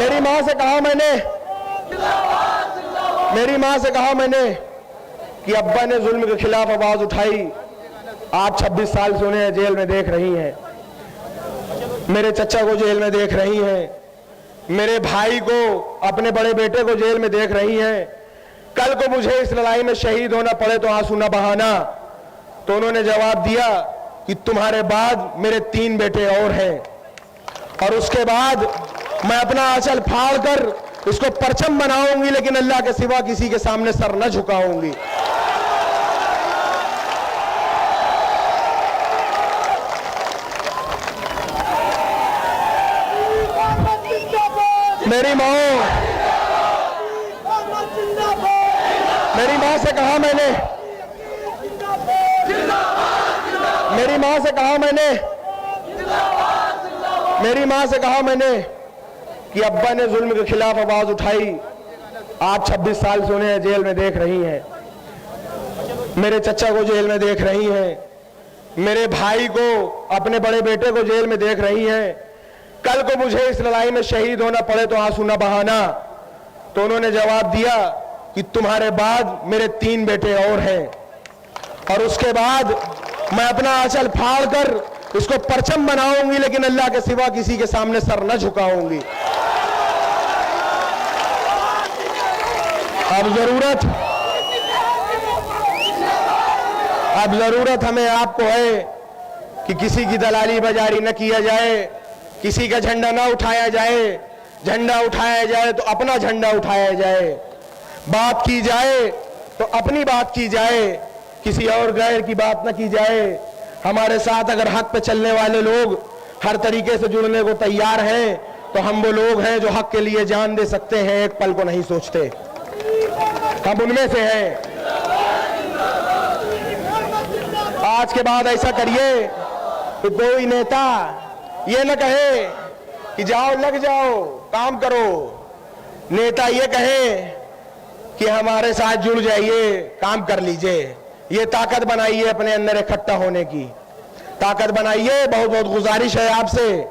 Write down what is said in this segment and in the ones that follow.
मेरी माँ से कहा मैंने कि अब्बा ने जुल्म के खिलाफ आवाज उठाई, आज 26 साल से उन्हें जेल में देख रही हैं, मेरे चचा को जेल में देख रही हैं, मेरे भाई को, अपने बड़े बेटे को जेल में देख रही हैं। कल को मुझे इस लड़ाई में शहीद होना पड़े तो आंसू न बहाना। तो उन्होंने जवाब दिया कि तुम्हारे बाद मेरे 3 बेटे और हैं, और उसके बाद मैं अपना आंचल फाड़ कर इसको परचम बनाऊंगी, लेकिन अल्लाह के सिवा किसी के सामने सर न झुकाऊंगी। मेरी माँ से कहा मैंने कि अब्बा ने जुल्म के खिलाफ आवाज उठाई, आज 26 साल से उन्हें जेल में देख रही हैं, मेरे चचा को जेल में देख रही हैं, मेरे भाई को, अपने बड़े बेटे को जेल में देख रही हैं। कल को मुझे इस लड़ाई में शहीद होना पड़े तो आंसू न बहाना। तो उन्होंने जवाब दिया कि तुम्हारे बाद मेरे 3 बेटे और हैं, और उसके बाद मैं अपना आंचल फाड़ कर इसको परचम बनाऊंगी, लेकिन अल्लाह के सिवा किसी के सामने सर न झुकाऊंगी। अब जरूरत हमें आपको है कि किसी की दलाली बाजारी न किया जाए, किसी का झंडा ना उठाया जाए। झंडा उठाया जाए तो अपना झंडा उठाया जाए, बात की जाए तो अपनी बात की जाए, किसी और गैर की बात न की जाए। हमारे साथ अगर हक पे चलने वाले लोग हर तरीके से जुड़ने को तैयार हैं, तो हम वो लोग हैं जो हक के लिए जान दे सकते हैं, एक पल को नहीं सोचते। हम उनमें से हैं। आज के बाद ऐसा करिए कि कोई नेता ये न कहे कि जाओ लग जाओ काम करो, नेता ये कहे कि हमारे साथ जुड़ जाइए, काम कर लीजिए। ये ताकत बनाइए, अपने अंदर इकट्ठा होने की ताकत बनाइए। बहुत बहुत गुजारिश है आपसे।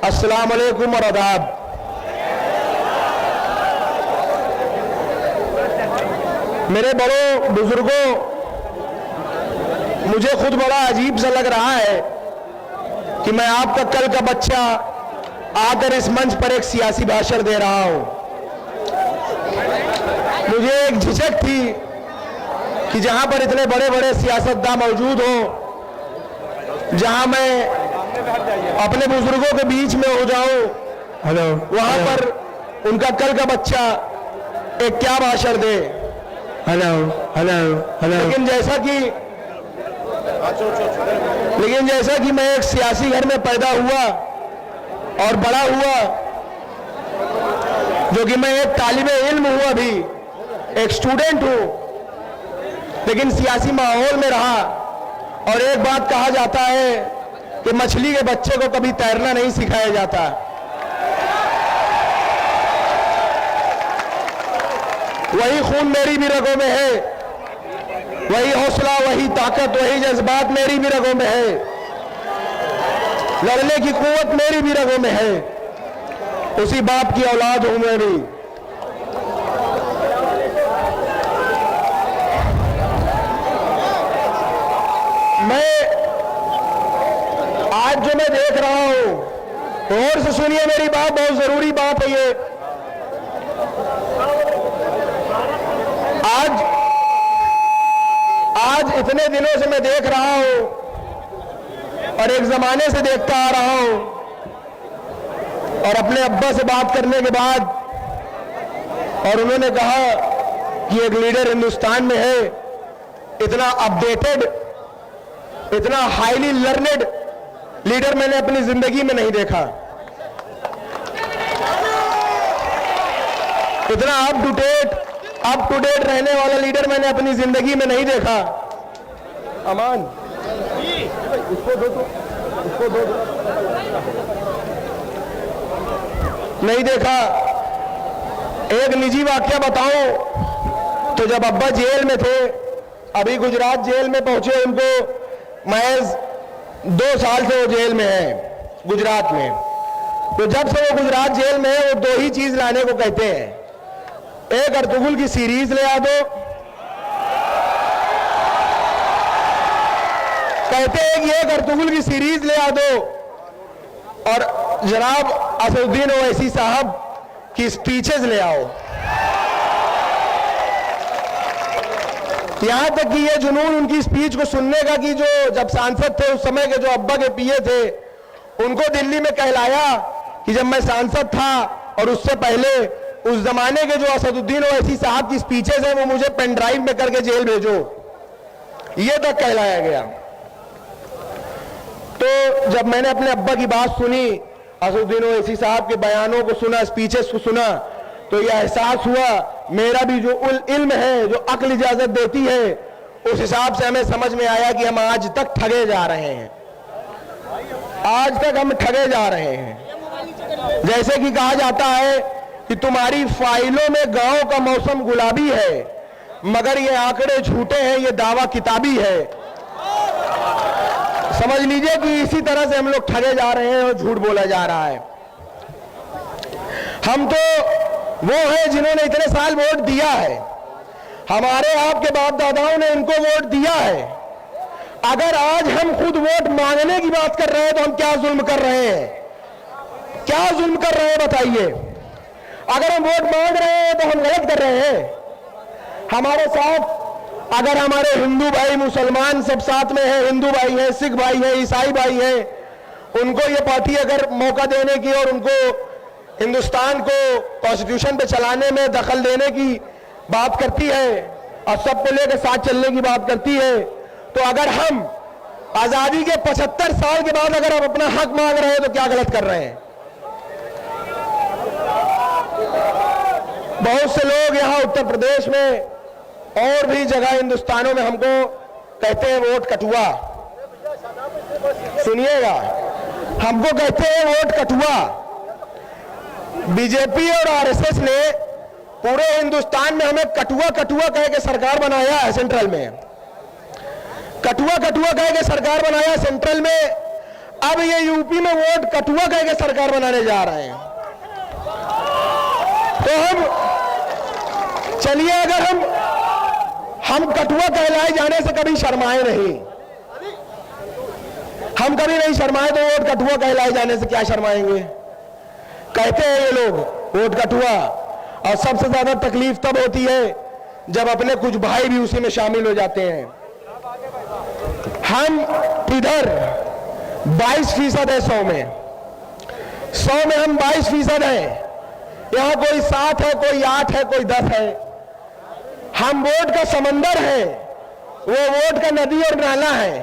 अस्सलाम वालेकुम और आदाब। मेरे बड़ों बुजुर्गों, मुझे खुद बड़ा अजीब सा लग रहा है कि मैं आपका कल का बच्चा आकर इस मंच पर एक सियासी भाषण दे रहा हूं। मुझे एक झिझक थी कि जहां पर इतने बड़े बड़े सियासतदान मौजूद हों, जहां मैं अपने बुजुर्गों के बीच में हो जाऊं, वहां पर उनका कल का बच्चा एक क्या भाषण दे। लेकिन जैसा कि मैं एक सियासी घर में पैदा हुआ और बड़ा हुआ, जो कि मैं एक तालिबे इल्म हूं, अभी एक स्टूडेंट हूं, लेकिन सियासी माहौल में रहा। और एक बात कहा जाता है कि मछली के बच्चे को कभी तैरना नहीं सिखाया जाता। वही खून मेरी भी रगों में है, वही हौसला, वही ताकत, वही जज्बात मेरी भी रगों में है, लड़ने की कुव्वत मेरी भी रगों में है। उसी बाप की औलाद हूं मैं भी। मैं आज जो मैं देख रहा हूं, गौर से सुनिए मेरी बात, बहुत जरूरी बात है ये। आज इतने दिनों से मैं देख रहा हूं और एक जमाने से देखता आ रहा हूं, और अपने अब्बा से बात करने के बाद, और उन्होंने कहा कि एक लीडर हिंदुस्तान में है, इतना अपडेटेड, इतना हाईली लर्नेड लीडर मैंने अपनी जिंदगी में नहीं देखा। इतना अप टू डेट रहने वाला लीडर मैंने अपनी जिंदगी में नहीं देखा। अमान, उसको दो। नहीं देखा। एक निजी वाकया बताऊं तो जब अब्बा जेल में थे, अभी गुजरात जेल में पहुंचे, उनको महज 2 साल से वो जेल में है गुजरात में। तो जब से वो गुजरात जेल में है, वो 2 ही चीज लाने को कहते हैं। एक अर्तुगरुल की सीरीज ले आ दो, कहते हैं कि एक अर्तुगरुल की सीरीज ले आ दो, और जनाब असदुद्दीन ओवैसी साहब की स्पीचेस ले आओ। यहां तक कि ये जुनून उनकी स्पीच को सुनने का कि जो जब सांसद थे उस समय के जो अब्बा के पीए थे, उनको दिल्ली में कहलाया कि जब मैं सांसद था और उससे पहले उस जमाने के जो असदुद्दीन ओवैसी साहब की स्पीचेस हैं वो मुझे पेन ड्राइव में करके जेल भेजो, ये तक कहलाया गया। तो जब मैंने अपने अब्बा की बात सुनी, असदुद्दीन ओवैसी साहब के बयानों को सुना, स्पीचेस को सुना, तो यह एहसास हुआ मेरा भी जो इल्म है, जो अक्ल इजाजत देती है, उस हिसाब से हमें समझ में आया कि हम आज तक ठगे जा रहे हैं, आज तक हम ठगे जा रहे हैं। जैसे कि कहा जाता है कि तुम्हारी फाइलों में गांव का मौसम गुलाबी है, मगर ये आंकड़े झूठे हैं, ये दावा किताबी है। समझ लीजिए कि इसी तरह से हम लोग ठगे जा रहे हैं और झूठ बोला जा रहा है। हम तो वो हैं जिन्होंने इतने साल वोट दिया है, हमारे आपके बाप दादाओं ने इनको वोट दिया है। अगर आज हम खुद वोट मांगने की बात कर रहे हैं तो हम क्या जुल्म कर रहे हैं? क्या जुल्म कर रहे हैं बताइए? अगर हम वोट मांग रहे हैं तो हम गलत कर रहे हैं। हमारे साथ अगर हमारे हिंदू भाई, मुसलमान सब साथ में है, हिंदू भाई है, सिख भाई है, ईसाई भाई है, उनको ये पार्टी अगर मौका देने की और उनको हिंदुस्तान को कॉन्स्टिट्यूशन पे चलाने में दखल देने की बात करती है और सबको लेकर साथ चलने की बात करती है, तो अगर हम आजादी के 75 साल के बाद अगर हम अपना हक मांग रहे हैं तो क्या गलत कर रहे हैं? बहुत से लोग यहाँ उत्तर प्रदेश में और भी जगह हिंदुस्तानों में हमको कहते हैं वोट कटुआ। सुनिएगा, हमको कहते हैं वोट कटुआ। बीजेपी और आरएसएस ने पूरे हिंदुस्तान में हमें कटुआ कटुआ कह के सरकार बनाया है सेंट्रल में, कटुआ कटुआ कह के सरकार बनाया सेंट्रल में। अब ये यूपी में वोट कटुआ कह के सरकार बनाने जा रहे हैं। तो हम चलिए, अगर हम कटुआ कहलाए जाने से कभी शर्माए नहीं, हम कभी नहीं शर्माए, तो वोट कटुआ कहलाए जाने से क्या शर्माएंगे? कहते हैं ये लोग वोट कटुआ, और सबसे ज्यादा तकलीफ तब होती है जब अपने कुछ भाई भी उसी में शामिल हो जाते हैं। हम इधर 22% है 100 में, 100 में हम 22% हैं। यहां कोई 7 है, कोई 8 है, कोई 10 है। हम वोट का समंदर है, वो वोट का नदी और नाला है।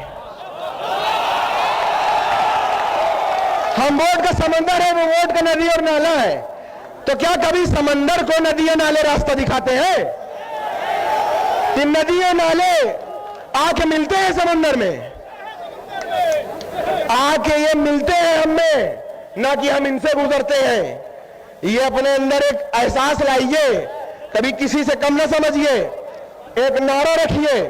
हम वोट का समंदर है, वो वोट का नदी और नाला है। तो क्या कभी समंदर को नदी और नाले रास्ता दिखाते हैं? कि नदी और नाले आके मिलते हैं समंदर में, आके ये मिलते हैं हमें, ना कि हम इनसे गुजरते हैं। ये अपने अंदर एक एहसास लाइए, कभी किसी से कम ना समझिए। एक नारा रखिए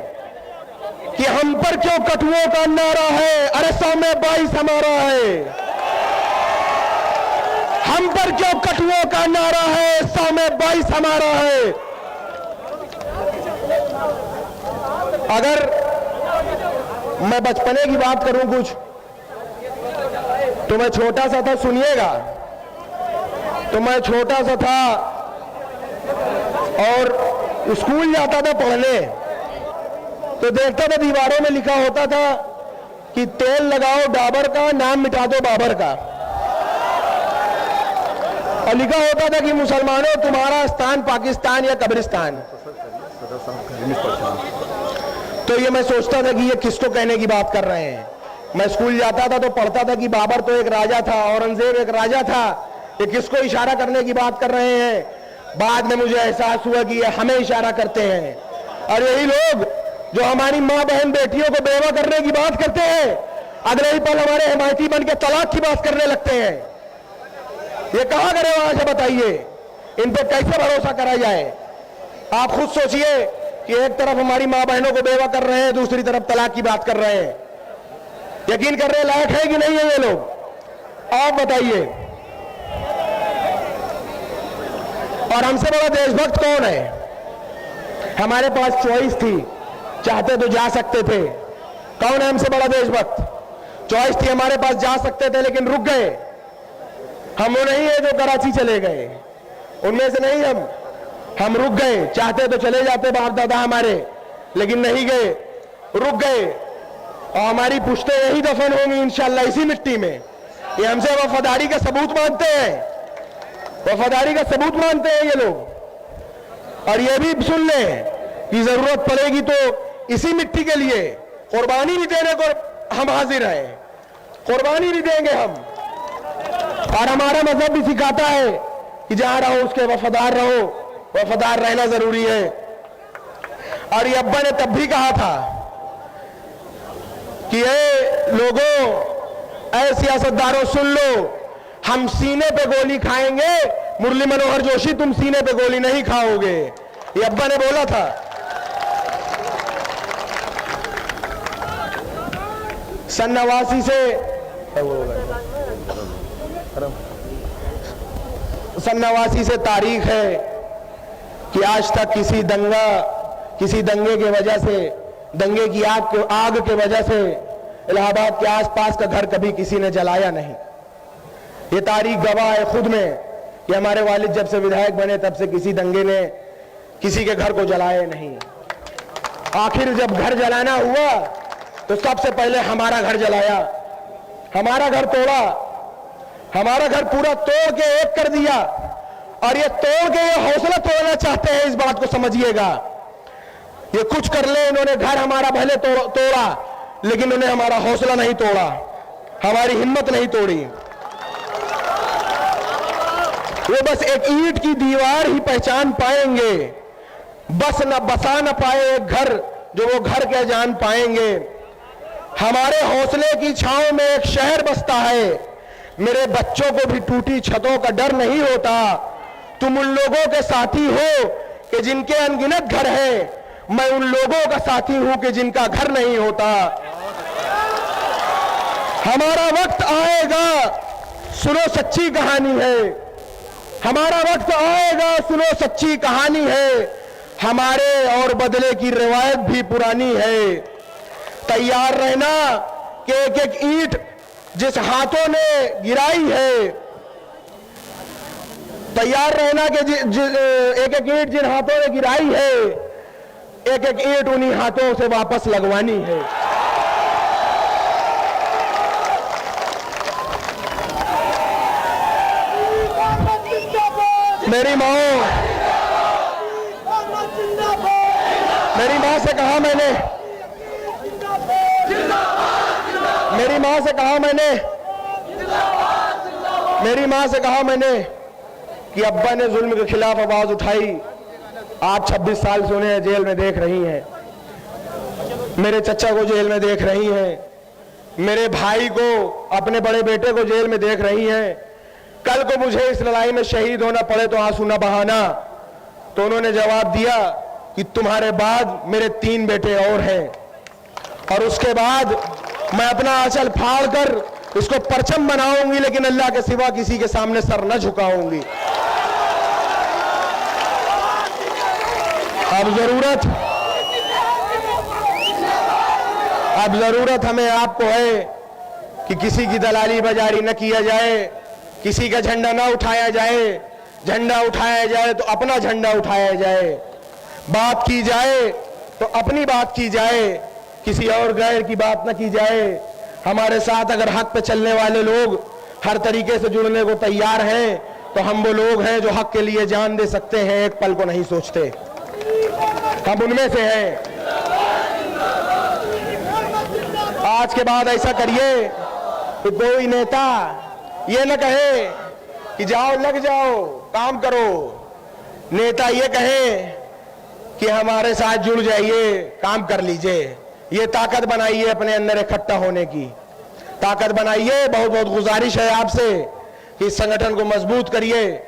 कि हम पर क्यों कटुओं का नारा है, अरे 100 में 22 हमारा है। हम पर क्यों कटुओं का नारा है, 100 में 22 हमारा है। अगर मैं बचपने की बात करूं कुछ, तो मैं छोटा सा था, सुनिएगा। तो मैं छोटा सा था और स्कूल जाता था पढ़ने, तो देखता था दीवारों में लिखा होता था कि तेल लगाओ डाबर का, नाम मिटा दो बाबर का। और लिखा होता था कि मुसलमानों तुम्हारा स्थान पाकिस्तान या कब्रिस्तान। तो ये मैं सोचता था कि ये किसको कहने की बात कर रहे हैं। मैं स्कूल जाता था तो पढ़ता था कि बाबर तो एक राजा था, औरंगजेब एक राजा था, ये किसको इशारा करने की बात कर रहे हैं। बाद में मुझे एहसास हुआ कि ये हमें इशारा करते हैं, और यही लोग जो हमारी माँ बहन बेटियों को बेवा करने की बात करते हैं, अगले ही पल हमारे हिमायती बन के तलाक की बात करने लगते हैं। ये कहां करे वहां से बताइए, इन पे कैसे भरोसा करा जाए। आप खुद सोचिए कि एक तरफ हमारी मां बहनों को बेवा कर रहे हैं, दूसरी तरफ तलाक की बात कर रहे हैं। यकीन करने लायक है कि नहीं है ये लोग? आप बताइए। और हमसे बड़ा देशभक्त कौन है? हमारे पास चॉइस थी, चाहते तो जा सकते थे। कौन है हमसे बड़ा देशभक्त? चॉइस थी हमारे पास, जा सकते थे लेकिन रुक गए। हम वो नहीं है जो कराची चले गए, उनमें से नहीं हम रुक गए। चाहते तो चले जाते बाप दादा हमारे, लेकिन नहीं गए, रुक गए। और हमारी पुश्तें यही दफन होंगी इंशाअल्लाह इसी मिट्टी में। ये हमसे वफादारी का सबूत मानते हैं, वफादारी का सबूत मानते हैं ये लोग। और ये भी सुन लें कि जरूरत पड़ेगी तो इसी मिट्टी के लिए कुर्बानी भी देने को हम हाजिर हैं, कुर्बानी भी देंगे हम। और हमारा मजहब भी सिखाता है कि जहां रहो उसके वफादार रहो, वफादार रहना जरूरी है। और ये अब्बा ने तब भी कहा था कि ये लोगों, ऐ सियासतदारों सुन लो, हम सीने पे गोली खाएंगे, मुरली मनोहर जोशी तुम सीने पे गोली नहीं खाओगे। ये अब्बा ने बोला था। सन 89 से तारीख है कि आज तक किसी दंगे के वजह से, दंगे की आग के वजह से इलाहाबाद के आसपास का घर कभी किसी ने जलाया नहीं। ये तारीख गवाह है खुद में कि हमारे वालिद जब से विधायक बने तब से किसी दंगे ने किसी के घर को जलाया नहीं। आखिर जब घर जलाना हुआ तो सबसे पहले हमारा घर जलाया, हमारा घर तोड़ा, हमारा घर पूरा तोड़ के एक कर दिया। और ये तोड़ के ये हौसला तोड़ना चाहते हैं, इस बात को समझिएगा। ये कुछ कर ले, इन्होंने घर हमारा भले तोड़ा लेकिन उन्हें हमारा हौसला नहीं तोड़ा, हमारी हिम्मत नहीं तोड़ी। वो बस एक ईंट की दीवार ही पहचान पाएंगे, बस न बसा न पाए एक घर जो वो घर के जान पाएंगे। हमारे हौसले की छांव में एक शहर बसता है, मेरे बच्चों को भी टूटी छतों का डर नहीं होता। तुम उन लोगों के साथी हो कि जिनके अनगिनत घर है, मैं उन लोगों का साथी हूं कि जिनका घर नहीं होता। हमारा वक्त आएगा, सुनो सच्ची कहानी है, हमारा वक्त आएगा, सुनो सच्ची कहानी है। हमारे और बदले की रिवायत भी पुरानी है। तैयार रहना कि एक एक ईंट जिस हाथों ने गिराई है, तैयार रहना कि एक एक ईंट जिन हाथों ने गिराई है, एक एक ईंट उन्हीं हाथों से वापस लगवानी है। मेरी माँ से कहा मैंने, मेरी माँ से कहा मैंने कि अब्बा ने जुल्म के खिलाफ आवाज उठाई, आज 26 साल से उन्हें जेल में देख रही हैं, मेरे चचा को जेल में देख रही हैं, मेरे भाई को, अपने बड़े बेटे को जेल में देख रही हैं। कल को मुझे इस लड़ाई में शहीद होना पड़े तो आंसू न बहाना। तो उन्होंने जवाब दिया कि तुम्हारे बाद मेरे 3 बेटे और हैं, और उसके बाद मैं अपना आंचल फाड़ कर इसको परचम बनाऊंगी, लेकिन अल्लाह के सिवा किसी के सामने सर न झुकाऊंगी। अब जरूरत हमें आपको है कि किसी की दलाली बाजारी न किया जाए, किसी का झंडा ना उठाया जाए। झंडा उठाया जाए तो अपना झंडा उठाया जाए, बात की जाए तो अपनी बात की जाए, किसी और गैर की बात न की जाए। हमारे साथ अगर हक पे चलने वाले लोग हर तरीके से जुड़ने को तैयार हैं तो हम वो लोग हैं जो हक के लिए जान दे सकते हैं, एक पल को नहीं सोचते। हम उनमें से हैं। आज के बाद ऐसा करिए कि कोई नेता ये न कहे कि जाओ लग जाओ काम करो, नेता ये कहे कि हमारे साथ जुड़ जाइए, काम कर लीजिए। ये ताकत बनाइए अपने अंदर इकट्ठा होने की, ताकत बनाइए। बहुत बहुत गुजारिश है आपसे कि इस संगठन को मजबूत करिए।